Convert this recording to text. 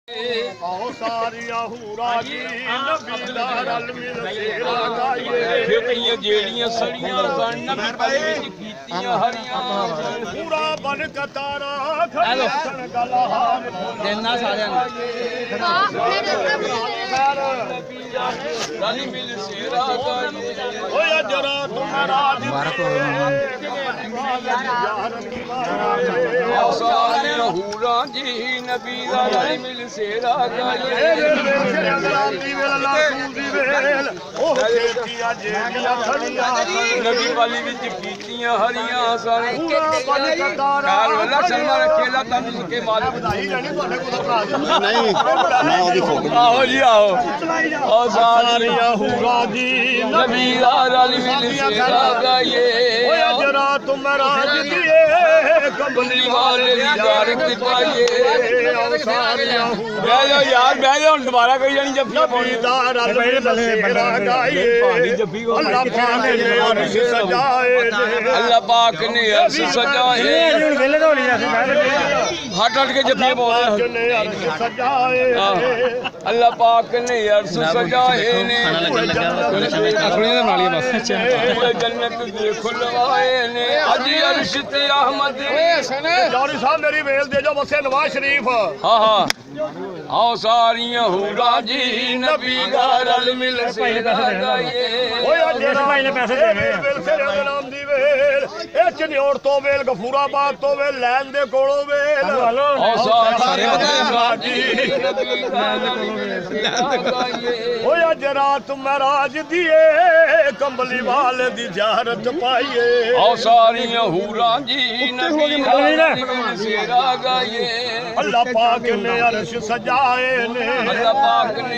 ਸਾਰੀਆਂ ਹੂਰਾਂ ਜੀ ਨਬੀ ਦਾ ਰਲ ਮਿਲ ਤੇਰਾ ਗਾਈਏ ਕਈਆਂ ਜਿਹੜੀਆਂ ਸੜੀਆਂ ਸਨ ਨਬੀ ਪਾਕ ਵਿੱਚ ਕੀਤੀਆਂ ਹਰੀਆਂ ਪੂਰਾ ਬਨ ਕਤਾਰਾ ਖੜਨ ਗਲਹਾਰ ਦੇਣਾ ਸਾਰਿਆਂ ਨੂੰ ਰਲ ਮਿਲ ਤੇਰਾ ਗਾਈਏ ਓਏ ਜਰਾ ਤੁਮ ਰਾਜ ਸਾਰੀਆਂ ਹੂਰਾਂ ਜੀ ਨਬੀ ਦਾ ਰਲ ਮਿਲ ਤੇਰਾ ਗਾਈਏ ਨਬੀ ਵਾਲੀ ਵਿੱਚ ਕੀਤੀਆਂ ਹਰੀਆਂ ਸਨ ਕਾਰ ਵਾਲਾ ਸੰਨਾ ਰੱਖੇਲਾ ਤਨ ਸੁਕੇ ਮਾਲ ਵਧਾਈ ਲੈਣੀ ਤੁਹਾਡੇ ਕੋਲ ਭਰਾ ਨਹੀਂ ਮੈਂ ਉਹਦੀ ਫੋਟੋ ਆਹੋ ਜੀ ਆਹੋ ਉਹ ਸਾਰੀਆਂ ਹੂਰਾਂ ਜੀ ਨਬੀ ਦਾ ਰਲ ਮਿਲ ਤੇਰਾ ਗਾਈਏ ਓਏ ਜਰਾ ਤੁਮ ਰਾਜ ਦੀਏ ਕੰਬਲੀ ਵਾਲੇ ਦੀ ਜਾਰਕ ਪਾਈਏ ਸਾਰੀਆਂ ਬਹਿ ਜਾ ਯਾਰ ਬਹਿ ਜਾ ਹੁਣ ਦੁਬਾਰਾ ਕਹੀ ਜਾਣੀ ਜੱਫੀ ਨਬੀ ਦਾ ਰਲ ਮਿਲ ਤੇਰਾ ਗਾਈਏ ਅੱਲਾਹ ਪਾਕ ਨੇ ਅਰਸ਼ ਸਜਾਏ ਅੱਲਾਹ ਪਾਕ ਨੇ ਅਰਸ਼ ਸਜਾਏ ਵੇਲੇ ਤੋਂ ਨਹੀਂ ਹਟ ਹਟ ਕੇ ਜੱਫੀ ਪਾਉਂਦੇ ਨੇ ਅਰਸ਼ ਸਜਾਏ ਅੱਲਾਹ ਪਾਕ ਨੇ ਅਰਸ਼ ਸਜਾਏ ਨੇ ਅਖੜੀ ਦੇ ਨਾਲ ਹੀ ਬਸ ਜੰਨਤ ਦੇ ਖੁਲਵਾਏ ਨੇ ਅੱਜ ਅਰਸ਼ ਤੇ ਅਹਿਮਦ ਜੌਹਰੀ ਸਾਹਿਬ ਮੇਰੀ ਵੇਲ ਦੇ ਜੋ ਵਸੇ ਨਵਾਜ਼ ਸ਼ਰੀਫ ਹਾਂ ਹਾਂ ਆਓ ਸਾਰੀਆਂ ਹੂਰਾਂ ਜੀ ਨਬੀ ਦਾ ਰਲ ਮਿਲ ਤੇਰਾ ਗਾਈਏ ਓਏ ਜਿਹੜਾ ਭਾਈ ਨੇ ਪੈਸੇ ਦੇਣੇ ਵੇਲ ਸਿਰੇ ਦੇ ਨਾਮ ਦੀ ਵੇਲ ਇਹ ਚਨਿਓੜ ਤੋਂ ਵੇਲ ਗਫੂਰਾਬਾਦ ਤੋਂ ਵੇਲ ਲੈਣ ਦੇ ਕੋਲੋਂ ਵੇਲ ਆਓ ਸਾਰੀਆਂ ਹੂਰਾਂ ਜੀ ਨਬੀ ਦਾ ਰਲ ਮਿਲ ਤੇਰਾ ਗਾਈਏ ਓਏ ਅੱਜ ਰਾਤ ਮਹਾਰਾਜ ਦੀਏ ਕੰਬਲੀ ਵਾਲੇ ਦੀ ਜ਼ਿਆਰਤ ਪਾਈਏ ਆਓ ਸਾਰੀਆਂ ਹੂਰਾਂ ਜੀ ਨਬੀ ਦਾ ਰਲ ਮਿਲ ਤੇਰਾ ਗਾਈਏ ਅੱਲਾਹ ਪਾਕ ਨੇ ਅਰਸ਼ ਸਜਾਏ ਨੇ ਅੱਲਾਹ ਪਾਕ ਨੇ